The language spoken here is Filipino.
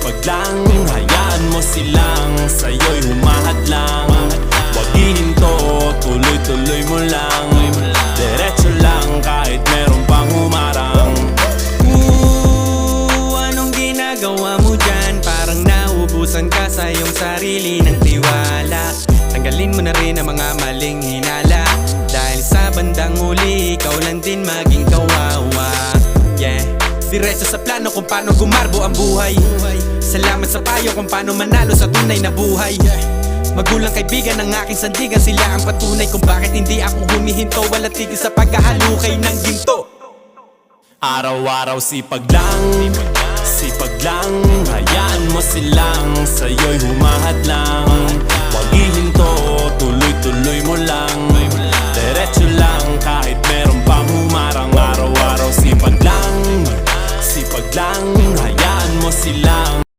sipag lang, hayaan mo silang sa'yo'y humahadlang. Huwag hihinto, tuloy-tuloy mo lang. Diretso lang kahit meron pang humarang. Anong ginagawa mo dyan? Parang naubusan ka sa iyong sarili ng tiwala. Tanggalin mo na rin ang mga maling hinala, dahil sa bandang huli ikaw lang din maging kawawa. Yeah, diretso sa plano kung paano gumarbo ang buhay. Salamat sa payo kung paano manalo sa tunay na buhay. Magulang kaibigan ng aking sandigan, sila ang patunay kung bakit hindi ako humihinto. Walang tigil sa pagkahalukay ng ginto. Araw-araw sipag lang, hayaan mo silang sa'yo'y humahadlang.